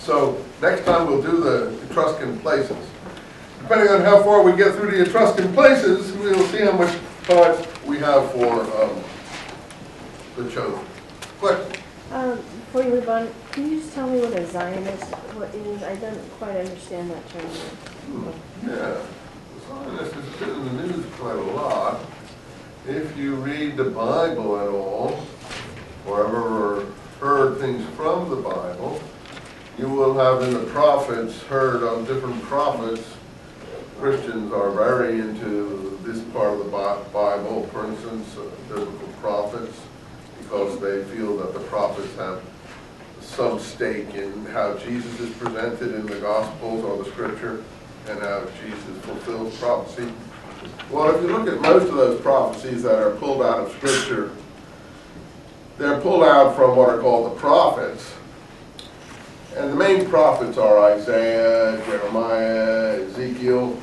So next time we'll do the Etruscan places. Depending on how far we get through the Etruscan places, we'll see how much time we have for the chosen. Question? Before you move on, can you just tell me what a Zionist is? I don't quite understand that term. Yeah, Zionist has been in the news quite a lot. If you read the Bible at all, or ever heard things from the Bible, you will have in the prophets heard of different prophets. Christians are very into this part of the Bible, for instance, biblical prophets, because they feel that the prophets have some stake in how Jesus is presented in the Gospels or the Scripture and how Jesus fulfills prophecy. Well, if you look at most of those prophecies that are pulled out of Scripture, they're pulled out from what are called the prophets. And the main prophets are Isaiah, Jeremiah, Ezekiel.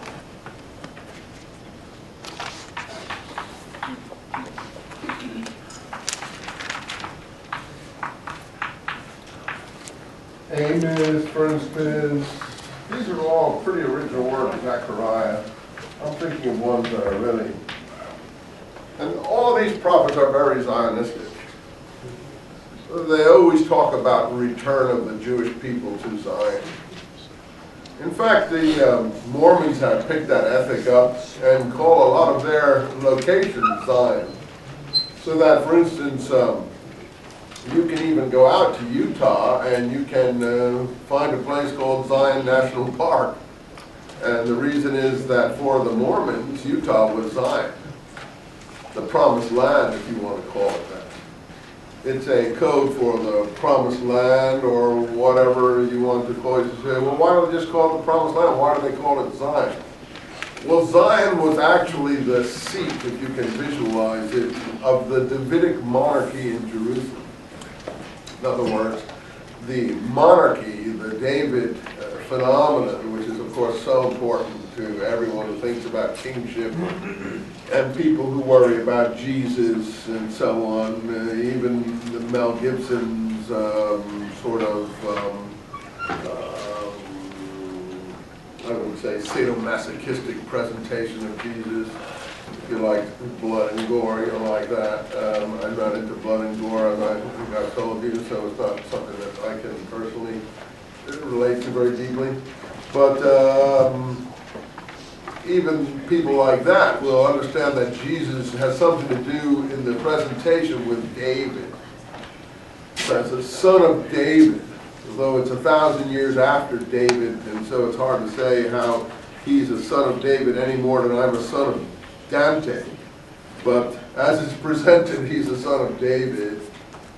Amos, for instance. These are all pretty original work of Zechariah. I'm thinking of ones that are really... And all these prophets are very Zionistic. They always talk about return of the Jewish people to Zion. In fact, the Mormons have picked that ethic up and call a lot of their locations Zion. So that, for instance, you can even go out to Utah and you can find a place called Zion National Park. And the reason is that for the Mormons, Utah was Zion. The promised land, if you want to call it that. It's a code for the promised land or whatever you want to call it. You say, well, why don't they just call it the promised land? Why do they call it Zion? Well, Zion was actually the seat, if you can visualize it, of the Davidic monarchy in Jerusalem. In other words, the monarchy, the David phenomenon, which is of course so important to everyone who thinks about kingship and people who worry about Jesus and so on, even the Mel Gibson's I would say sadomasochistic presentation of Jesus. If you like blood and gore, you know, like that. I'm not into blood and gore, I think I've told you, so it's not something that I can personally relate to very deeply. But even people like that will understand that Jesus has something to do in the presentation with David. As a son of David, although it's 1,000 years after David, and so it's hard to say how he's a son of David any more than I'm a son of Dante. But as it's presented, he's a son of David,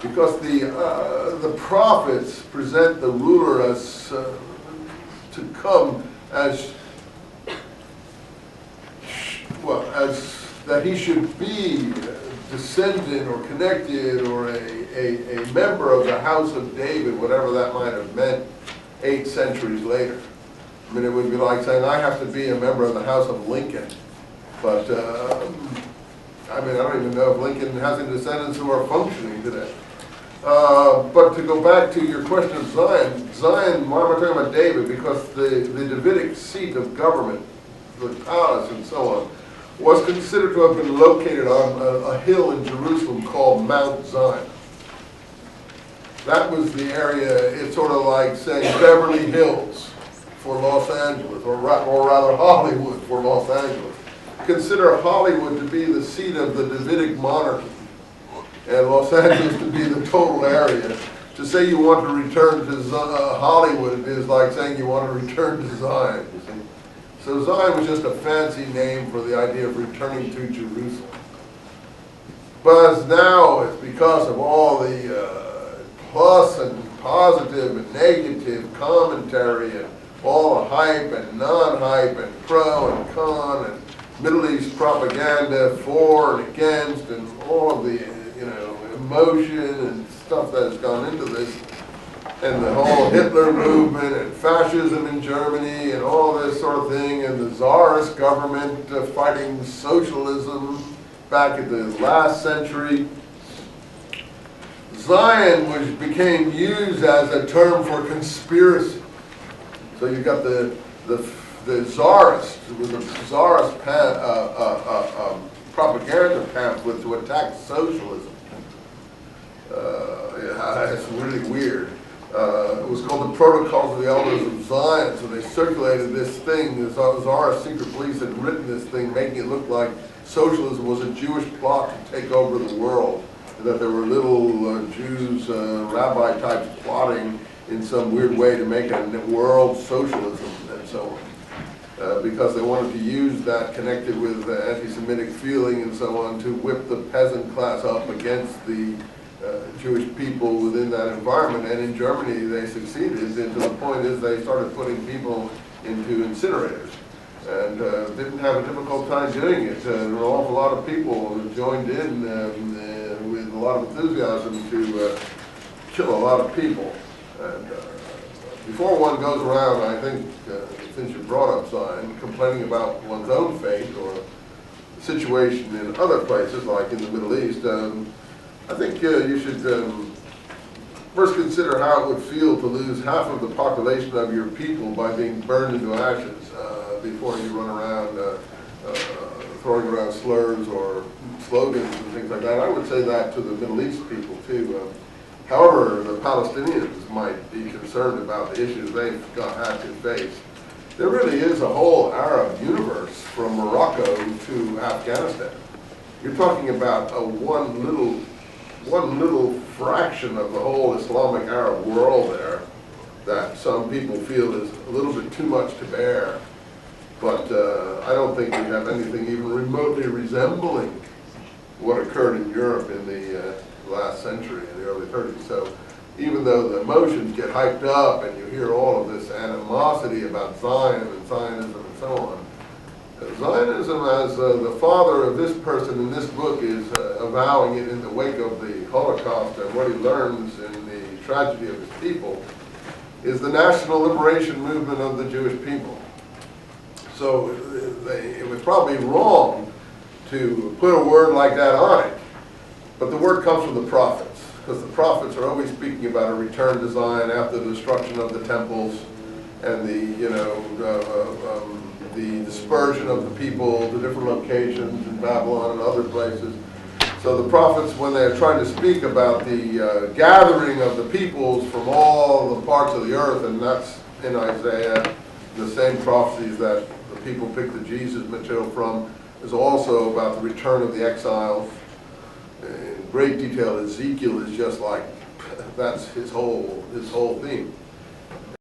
because the prophets present the ruler as to come as that he should be descendant or connected or a member of the house of David, whatever that might have meant 8 centuries later. I mean, it would be like saying, I have to be a member of the house of Lincoln. But, I mean, I don't even know if Lincoln has any descendants who are functioning today. But to go back to your question of Zion, why am I talking about David? Because the Davidic seat of government, the palace and so on, was considered to have been located on a hill in Jerusalem called Mount Zion. That was the area, it's sort of like saying Beverly Hills for Los Angeles, or rather Hollywood for Los Angeles. Consider Hollywood to be the seat of the Davidic monarchy, and Los Angeles to be the total area. To say you want to return to Hollywood is like saying you want to return to Zion, you see. So Zion was just a fancy name for the idea of returning to Jerusalem. But as now it's because of all the plus and positive and negative commentary and all the hype and non-hype and pro and con and Middle East propaganda for and against and all of the emotion and stuff that has gone into this, and the whole Hitler movement and fascism in Germany and all this sort of thing, and the czarist government fighting socialism back in the last century. Zion, which became used as a term for conspiracy. So you got the czarist, it was a czarist propaganda pamphlet to attack socialism. Yeah, it's really weird. It was called the Protocols of the Elders of Zion, so they circulated this thing. The czarist secret police had written this thing, making it look like socialism was a Jewish plot to take over the world, and that there were little Jews, rabbi types plotting in some weird way to make a world socialism and so on. Because they wanted to use that connected with anti-Semitic feeling and so on to whip the peasant class up against the Jewish people within that environment. And in Germany they succeeded, and to the point is they started putting people into incinerators and didn't have a difficult time doing it. There were an awful lot of people who joined in with a lot of enthusiasm to kill a lot of people. And before one goes around, I think, since you brought up Zion, complaining about one's own fate or the situation in other places, like in the Middle East, I think you should first consider how it would feel to lose half of the population of your people by being burned into ashes before you run around throwing around slurs or slogans and things like that. I would say that to the Middle East people too. However, the Palestinians might be concerned about the issues they've had to face. There really is a whole Arab universe from Morocco to Afghanistan. You're talking about one little fraction of the whole Islamic Arab world there that some people feel is a little bit too much to bear. But I don't think we have anything even remotely resembling what occurred in Europe in the last century, in the early 30s. So even though the emotions get hyped up and you hear all of this animosity about Zion and Zionism and so on, Zionism, as the father of this person in this book is avowing it in the wake of the Holocaust and what he learns in the tragedy of his people, is the national liberation movement of the Jewish people. So it was probably wrong to put a word like that on it, but the word comes from the prophets, because the prophets are always speaking about a return to Zion after the destruction of the temples and the dispersion of the people to different locations in Babylon and other places. So the prophets, when they're trying to speak about the gathering of the peoples from all the parts of the earth, and that's in Isaiah, the same prophecies that the people pick the Jesus material from, is also about the return of the exiles. In great detail, Ezekiel is just like, that's his whole theme.